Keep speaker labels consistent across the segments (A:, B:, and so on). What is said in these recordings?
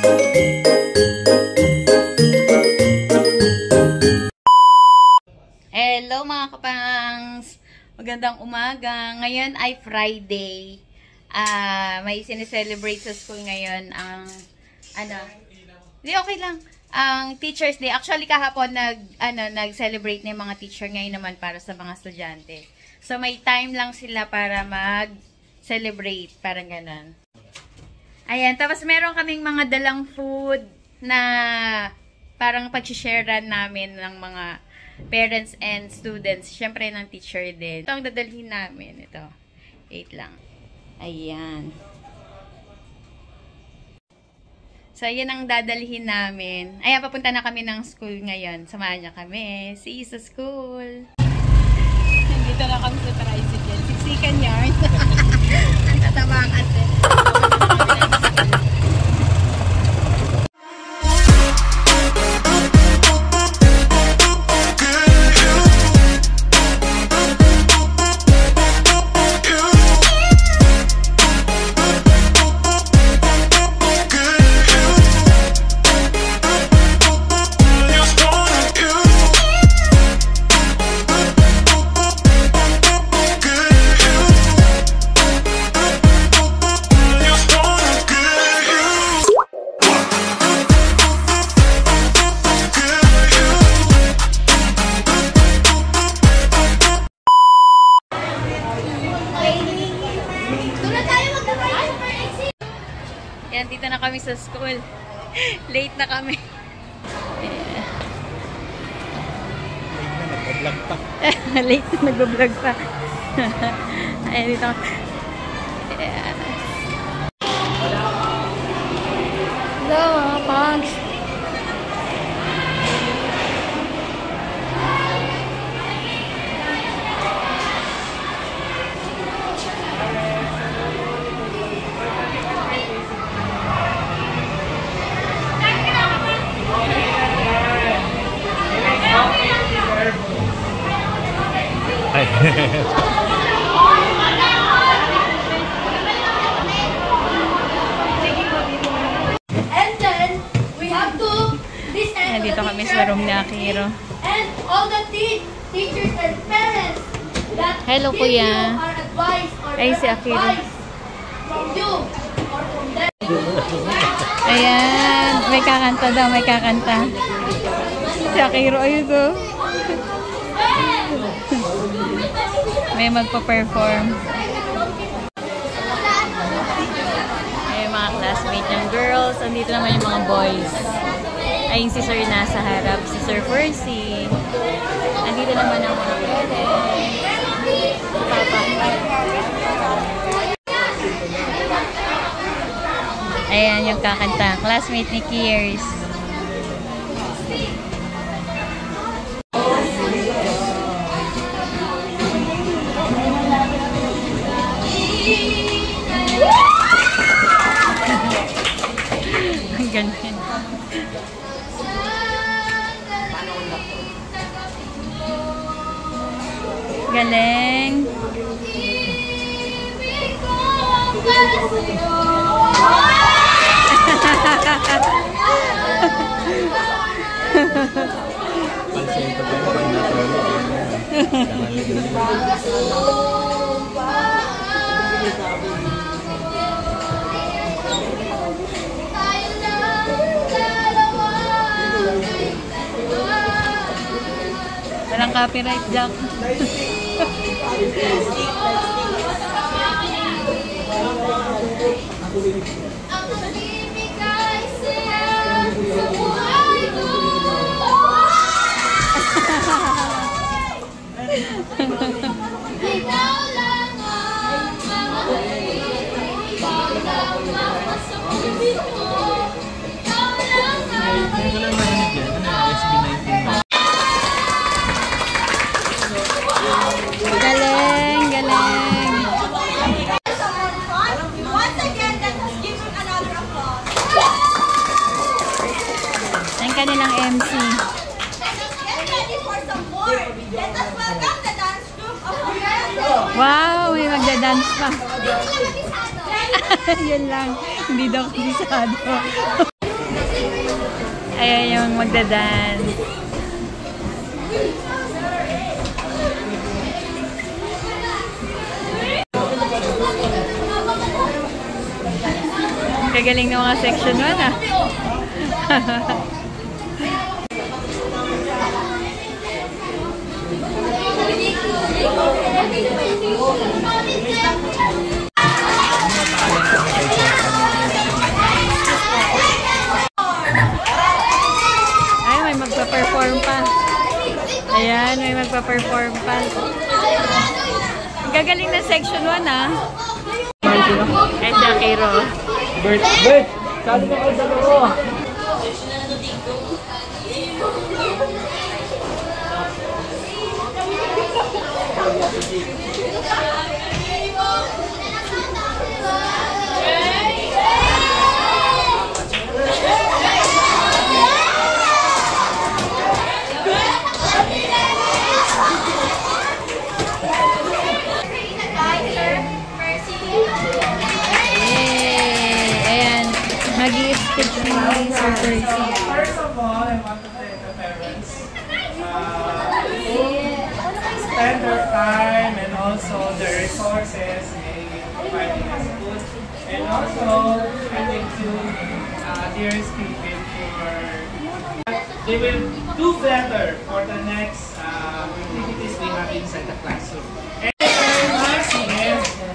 A: Hello mga kapangs! Magandang umaga. Ngayon ay Friday. May sineselebrate sa school ngayon ang Hindi, okay lang. Ang Teacher's Day. Actually kahapon nag-celebrate na yung mga teacher, ngayon naman para sa mga estudyante. So may time lang sila para mag-celebrate, parang ganun. Ayan, tapos meron kaming mga dalang food na parang pag-sharean namin ng mga parents and students. Siyempre ng teacher din. Ito ang dadalhin namin. Ito. Wait lang. Ayan. So, ayan ang dadalhin namin. Ayan, papunta na kami ng school ngayon. Samahan niya kami. See you sa school. Dito na kami sa tricycle. Siksikan yarn. Ang tatabang ate. Yan, dito na kami sa school. Late na kami. Late na nagbablog pa. Ayan, dito. Ayan. Hello, mga pangs.
B: And then we have to
A: Dito kami sa room ni Akiro.
B: And all the teachers and parents that
A: hello,
B: give
A: kuya.
B: you our advice or
A: ay, si Akiro.
B: advice from you or from them.
A: Ayan, may kakanta daw, may kakanta. Si Akiro, ayun to. May magpa-perform. Ayun, mga classmate ng girls. Andito naman yung mga boys. Ayun, si Sir nasa harap. Si Sir Percy. Andito naman ang mga parents. Papa. Ayan, yung kakanta. Classmate ni Kiers. Ganyan. Galing. Walang copyright, Jack. Galing, galing.
B: Once again, let us give him another applause.
A: Ang kanilang MC.
B: Let us get ready for some more. Let us welcome the dance group of Orlando.
A: Wow, may magda-dance pa. Yun lang. Hindi daw kabisado. Ayan yung magdadance. Kagaling ng mga section 1 ah. Ay, may magpa-perform pa. Ayan, may magpa-perform pa. Gagaling na section 1 ah. Ay, siya kay Ro.
C: Bert! Sali na kayo sa loob!
A: Mag-i-stitch ni Sir Percy.
C: First of all, I want to thank the parents. Spend their time and also their resources in providing us food. And also, I thank you, dearest people, for they will do better for the next activities we have inside the classroom. And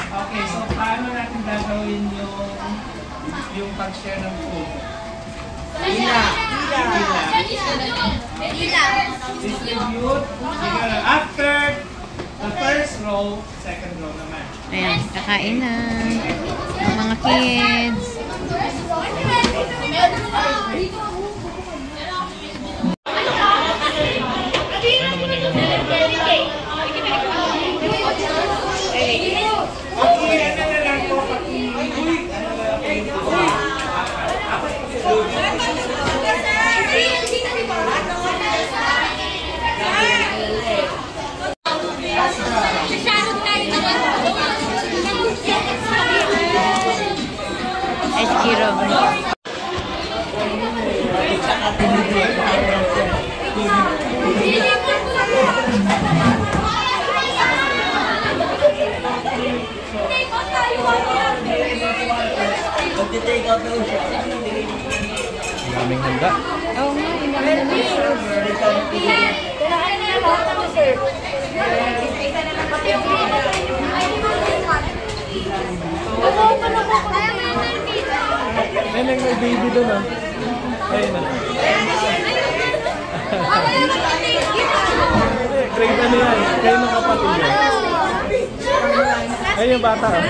C: okay, so paano natin gagawin yung pag-share ng food? Distribute. After the first row, second row naman.
A: Ayan, kakain na. Ang mga kids.
C: Mag-take out na siya. Daming handa.
A: Oo nga, inamit na
C: Neneng, may baby doon ah. Ayun na. Grade ano yan? Kayo ng kapatid niya. Ayun yung bata ah.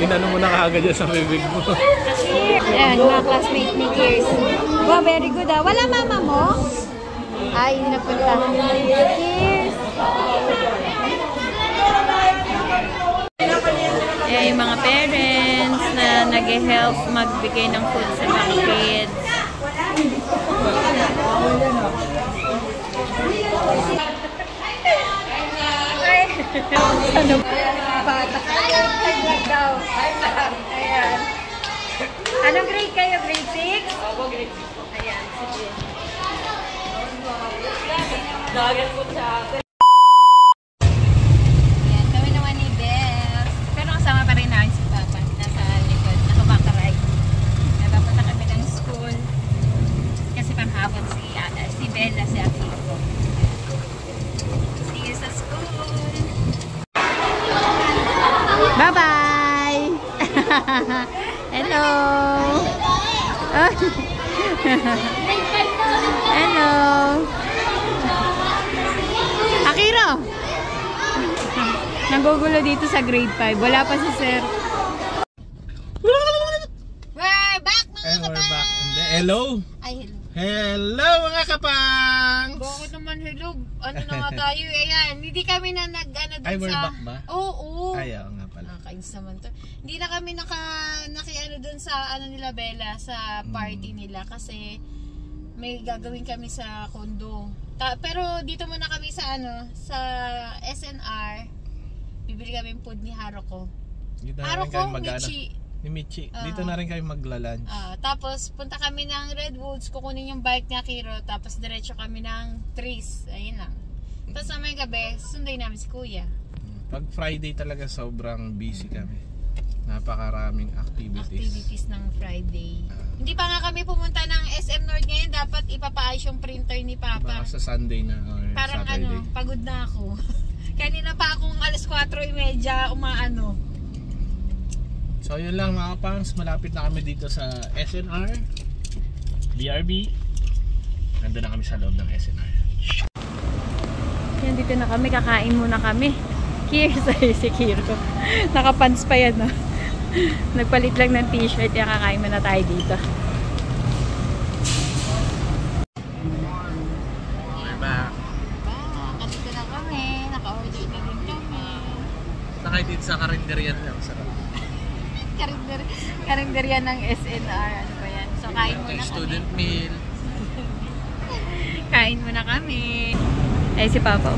C: Inano mo na kaagad yan sa bibig mo.
A: Ayan, mga classmate ni Kirs. Wow, very good ah. Wala mama mo? Ay, hindi napunta. Kirs! Ayan, yung mga parents na nag-help magbigay ng food sa mga kids. Ano ba? Ayan. Anong grade kayo? Grade 6? Ako, grade 6. Ayan, sige. Dagat po sa akin. Ayan, kami naman ni Beth. Pero kasama pa rin namin si Papa. Nasa likod, nakabakaray. Napapunta kami ng school. Kasi panghapon si Bella, si Ate. See you sa school. Bye-bye! Hello! Hello! Akira! Nagugulo dito sa grade 5. Wala pa si Sir. We're back mga kapatid!
C: We're back. Hindi.
D: Hello.
A: Ay, hello.
D: Hello mga kapang.
A: Bakit naman hello? Ano na nga tayo? Ayan, hindi kami na nag-ano dun
D: Ay, we're
A: sa...
D: back ba?
A: Oo.
D: Ay, oo nga pala.
A: Nakakainis naman to. Hindi na kami naki-ano dun sa ano nila Bella, sa party nila kasi may gagawin kami sa condo. Pero dito muna kami sa ano, sa SNR. Bibili kami food ni Haruko.
D: Dito na rin
A: Haruko,
D: kayo mag-ano.
A: Michi.
D: Ni Michi. Dito na rin kayo magla-lunch.
A: Tapos punta kami ng Redwoods, kukunin yung bike ni Akiro, tapos diretso kami ng Trees. Ayun lang. Tapos sa may gabi, sunday namin si Kuya.
D: Pag Friday talaga sobrang busy kami. Napakaraming
A: Activities ng Friday. Hindi pa nga kami pumunta ng SM North ngayon, dapat ipapaayos yung printer ni Papa.
D: Baka sa Sunday na or
A: Parang
D: Saturday.
A: pagod na ako. Kanina pa akong alas 4:30 umaano.
D: So yun lang mga kapangs, malapit na kami dito sa SNR BRB. Nandun na kami sa loob ng SNR.
A: Yan, dito na kami, kakain muna kami. Cheers, ay si Kiro. Nakapants pa yan, no? Nagpalit lang ng t-shirt, yan kakain muna tayo dito.
D: Okay ba?
A: Dito na kami, naka-order na rin kami.
D: Nakay dito sa karinderian lang. Sarap.
A: Karinderya ng SNR, ano ba yan? So kain muna kami.
D: Student meal.
A: Kain muna kami. Ay, si Papa.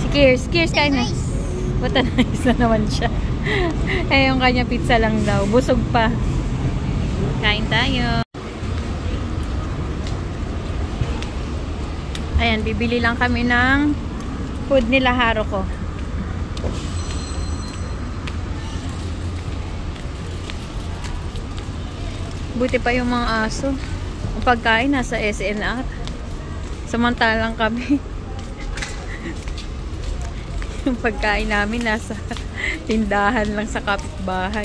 A: Si Kiers, kain na. Bata nice na naman siya. Eh, yung kanya pizza lang daw. Busog pa. Kain tayo. Ayan, bibili lang kami ng food nila Haruko. Buti pa yung mga aso. Ang pagkain nasa SNR. Samantalang kami. Yung pagkain namin nasa tindahan lang sa kapitbahay.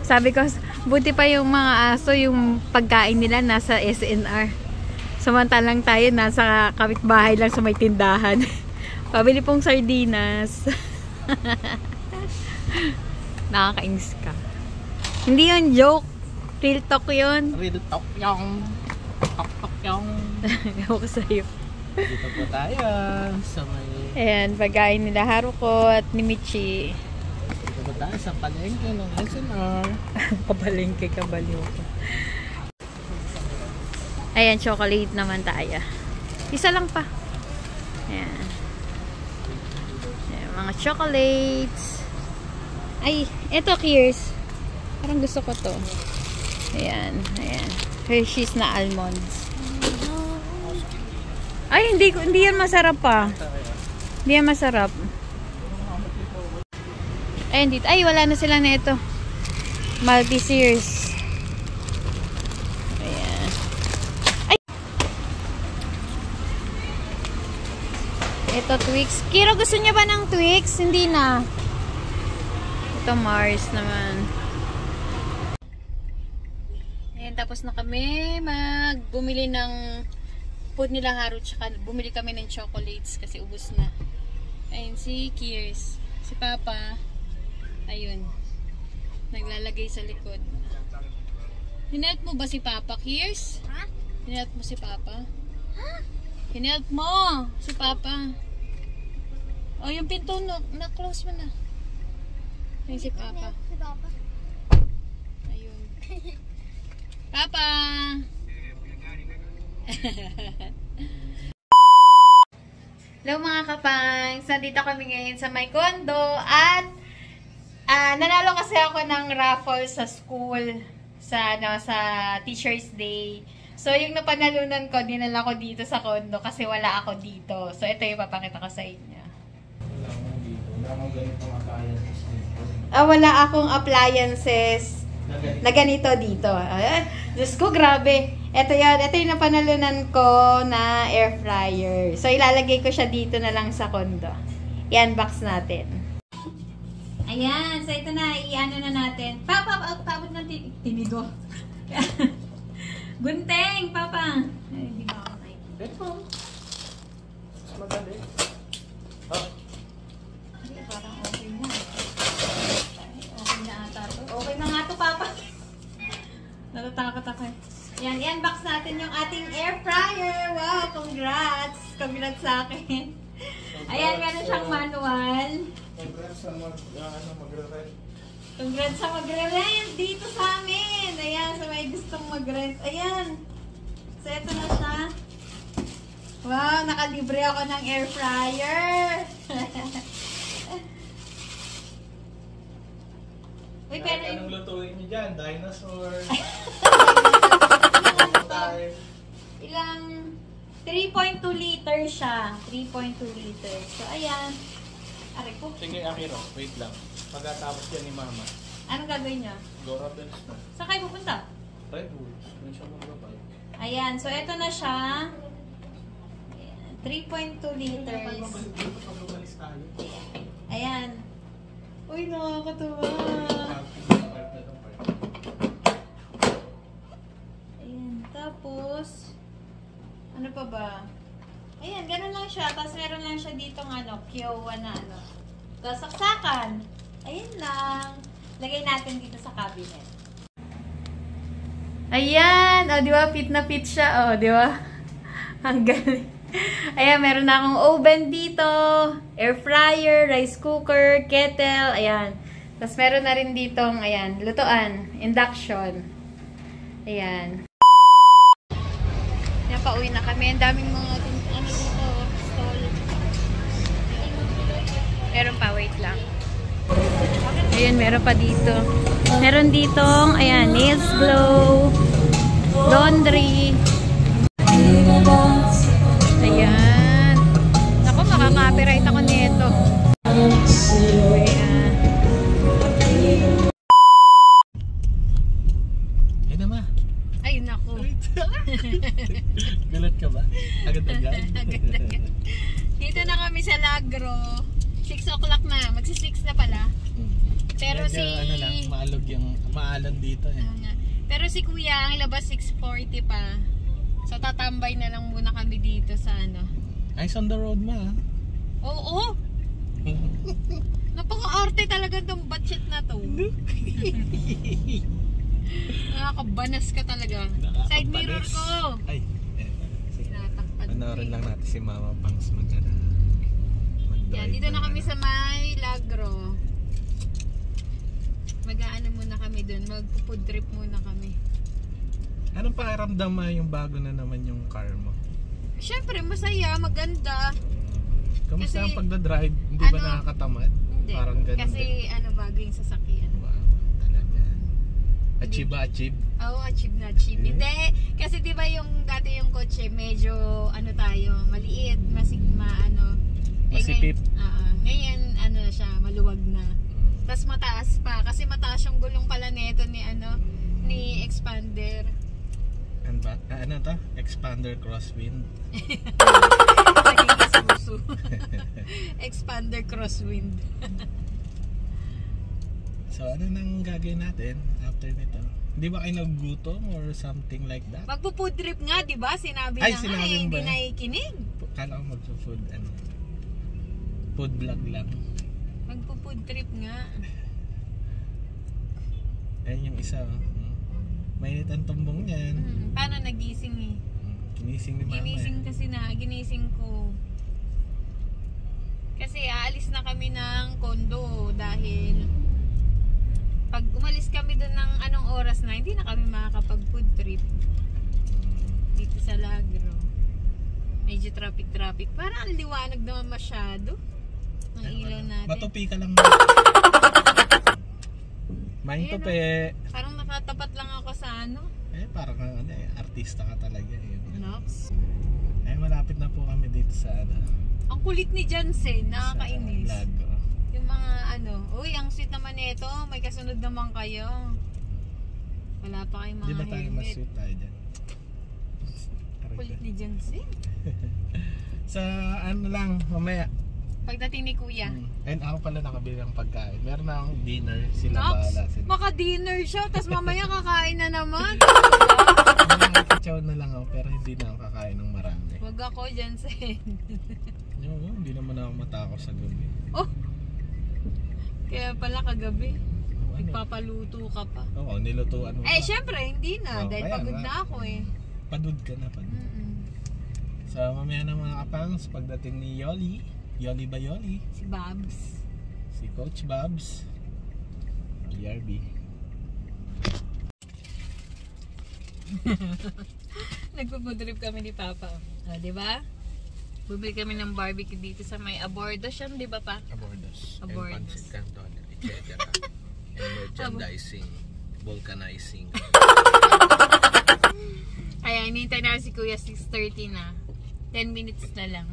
A: Sabi ko, buti pa yung mga aso, yung pagkain nila nasa SNR. Samantalang tayo nasa kapitbahay lang sa may tindahan. Pabili pong sardinas. Nakakainis ka. Hindi yun joke. Real talk yun.
D: Real talk yung. Talk yung.
A: Ewan ko sa'yo.
D: Dito po tayo sa may...
A: Ayan, pagkain nila Haruko at ni Michi.
D: Dito po tayo sa palengke ng SNR.
A: Kapalengke ka, baliw ka. Ayan, chocolate naman tayo. Isa lang pa. Ayan. Ayan, mga chocolates. Ay, eto Kiers. Parang gusto ko to. Ayan, ayan. Hershey's na almonds. Ay, hindi yan masarap pa. Hindi yan masarap. Ayan dito. Ay, wala na sila na ito. Maltesers. Ayan. Ay! Ito, Twix. Kiro, gusto niya ba ng Twix? Hindi na. Ito, Mars naman. Ayan, tapos na kami bumili ng food nila Haru, tsaka bumili kami ng chocolates kasi ubos na. Ayan, si Kiers. Si Papa. Ayun. Naglalagay sa likod. Hinelp mo ba si Papa, Kiers?
B: Ha?
A: Hinelp mo si Papa? Ha? Hinelp mo si Papa. Oh, yung pinto na-close mo na. Ayun si Papa.
B: Si Papa.
A: Ayun. Papa! Hello mga kapangs! Nandito kami ngayon sa may condo at nanalo kasi ako ng raffle sa school sa Teacher's Day. So yung napanalunan ko, dinala ko dito sa condo kasi wala ako dito. So ito yung papakita ko sa inyo. Wala akong appliances na ganito dito. Diyos ko, grabe. Ito yung napanalunan ko na air fryer. So, ilalagay ko siya dito na lang sa condo. I-unbox natin. Ayan. So, ito na. I-ano na natin. Paabot ng tinigo. Gunteng, Papa. Ay, hindi ba ako nakikita?
D: Ito. Mas madali.
A: Ay, parang okay na. natatakot ako. Yan, i-unbox natin yung ating air fryer. Wow, congrats! Congrats sa akin. Ayan, meron siyang manual.
D: Congrats sa magre-rent.
A: Congrats sa magre-rent dito sa amin. Ayan, sa may gustong mag-rent. Ayan. So, ito na siya. Wow, nakalibre ako ng air fryer. Uy, pero
D: Anong lutuin niyo dyan? Dinosaur?
A: ilang 3.2 liters siya. 3.2 liters. So, ayan. Aray ko.
D: Sige, Akiro. Wait lang. Pagkatapos yan ni Mama.
A: Anong gagawin niya?
D: Gora Bells na.
A: Saan kayo pupunta?
D: Redwoods. Doon siya magbabike.
A: Ayan. So, ito na siya. 3.2 liters.
D: Pag-umalis tayo.
A: Ayan. Uy, nakakatuwa. Ayan. Tapos, ano pa ba? Ayan, ganun lang siya. Tapos meron lang siya dito ng Kiowa na Tapos saksakan. Ayan lang. Lagay natin dito sa cabinet. Ayan! O, di ba? Fit na fit siya. O, di ba? Ang galing. Ayan, meron na akong oven dito. Air fryer, rice cooker, kettle. Ayan. Tapos meron na rin dito, ayan, lutuan. Induction. Ayan. Ayan, pauwi na kami. Ang daming mga, dito, stall. Meron pa, wait lang. Ayan, meron pa dito. Meron ditong, ayan, nails glow, laundry. Ayan. Ako, makaka-copyright ako nito. Ayan.
D: Ay naman.
A: Ay, naku.
D: Galat ka ba? Agad-agad?
A: Agad-agad. Dito na kami sa Lagro. 6 o'clock na. Magsi-6 na pala. Pero
D: medyo, ano lang, maalon dito eh.
A: Pero si Kuya, ang labas 6:40 pa. So, tatambay na lang muna kami dito sa
D: Eyes on the road, ma.
A: Oo! Napaka-arte talaga tong budget na to. Nakakabanas ka talaga. Side mirror ko!
D: Ay,
A: Sinatakpan.
D: panoorin lang natin si Mama Pangs mag-drive.
A: Yan, dito na kami sa may Lagro. Mag-aano muna kami dun. Mag-food trip muna kami.
D: Anong pakiramdam mo yung bago na naman yung car mo?
A: Siyempre, masaya, maganda.
D: Kamusta
A: Kasi,
D: ang pagdadrive? Hindi ba nakakatamad?
A: Hindi.
D: Parang ganun
A: Kasi
D: din.
A: bago yung sasakyan.
D: Wow, talaga. Achieve ba achieve?
A: Oo, achieve na achieve. Hindi. Kasi di ba yung dati yung kotse, medyo tayo, maliit,
D: Masipip.
A: Ngayon, na siya, maluwag na. Tapos mataas pa. Kasi mataas yung gulong pala nito ni expander.
D: And ba? Ano to? Expander crosswind.
A: Expander crosswind.
D: So ano nang gagawin natin after nito? Hindi ba kayo naggutom or something like that?
A: Magpo-food trip nga, di ba? Sinabi
D: Ay,
A: na
D: sinabi mo
A: hindi
D: ba?
A: nakikinig.
D: Kala ko magpo-food food vlog lang.
A: Magpo-food trip nga.
D: Ayun yung isa. Mainit ang tumbong niyan.
A: Paano nagising eh?
D: Ginising ni Mama.
A: Ginising ko. Kasi aalis na kami ng kondo dahil pag umalis kami doon ng anong oras na, hindi na kami makakapag-food trip dito sa Lagro. Medyo traffic. Parang ang liwanag naman masyado. Ang ilaw natin.
D: Matupi ka lang. Main tupi.
A: Parang nakatapat lang ako sa
D: Parang artista ka talaga.
A: Nox.
D: Malapit na po kami dito sa
A: Ang kulit ni Jansen, nakakainis.
D: Sa Lagro.
A: Yung mga uy, ang sweet naman nito, may kasunod naman kayo. Wala pa kayong mga
D: Di ba tayo
A: helmet.
D: mas sweet tayo dyan?
A: Kulit ni Jansen.
D: Sa lang, mamaya.
A: Pagdating ni Kuya.
D: And ako pala nakabili ng pagkain. Meron na akong dinner, sila
A: Nox,
D: bahala sila.
A: maka-dinner siya, tapos mamaya kakain na naman.
D: Chow na lang ako, pero hindi na ako kakain ng marami.
A: Wag ako, Jansen.
D: Hindi naman ako matako sa gabi.
A: Oh! Kaya pala kagabi. Nagpapaluto ka pa.
D: Oo, nilutuan mo.
A: Eh, syempre, hindi na. Dahil
D: kaya
A: pagod
D: nga.
A: na ako eh.
D: Padud ka na, padud. So, mamaya na mga kapangs, pagdating ni Yoli. Yoli ba Yoli?
A: Si Babs.
D: Si Coach Babs. BRB.
A: Nagpo-food kami ni Papa. Di ba? Bumili kami ng barbecue dito sa may Abordos yan, di ba pa?
D: Abordos.
A: Abordos.
D: And Pancit Canton, etc. And merchandising. Vulcanizing.
A: Kaya hinihintay na si Kuya 6:30 na. 10 minutes na lang.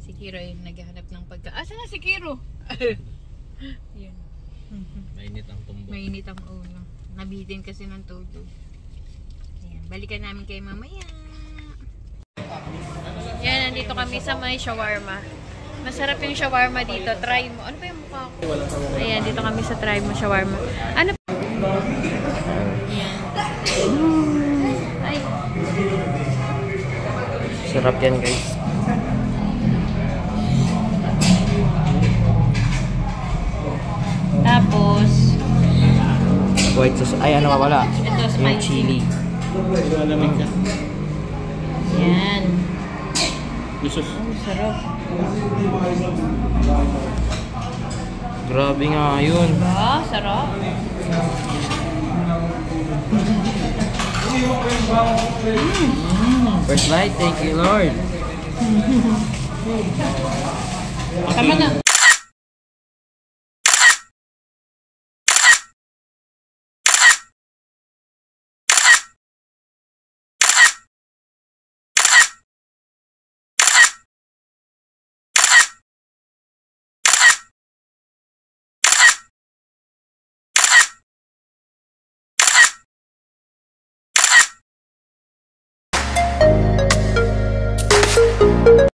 A: Si Kiro yung naghahanap ng pagka... Saan na si Kiro? Yun.
D: Mainit ang tumbok.
A: Mainit ang ulo. Nabitin kasi ng todo. Ayan. Balikan namin kayo mamaya. Yan, nandito kami sa may shawarma. Masarap yung shawarma dito. Try mo. Ano ba yung mukha ko? Ayan, dito kami sa try mo shawarma. Ano? Ayan. Ay.
E: Sarap yan guys.
A: Tapos,
E: White sauce. Ay, ano wala?
A: ito
E: Yung
A: spicy.
E: chili.
D: Malamig ka.
A: Yan.
D: Lusos.
A: Oh, sarap.
E: Grabe nga yun.
A: Diba? Sarap.
E: First bite, thank you Lord.
A: Tama na.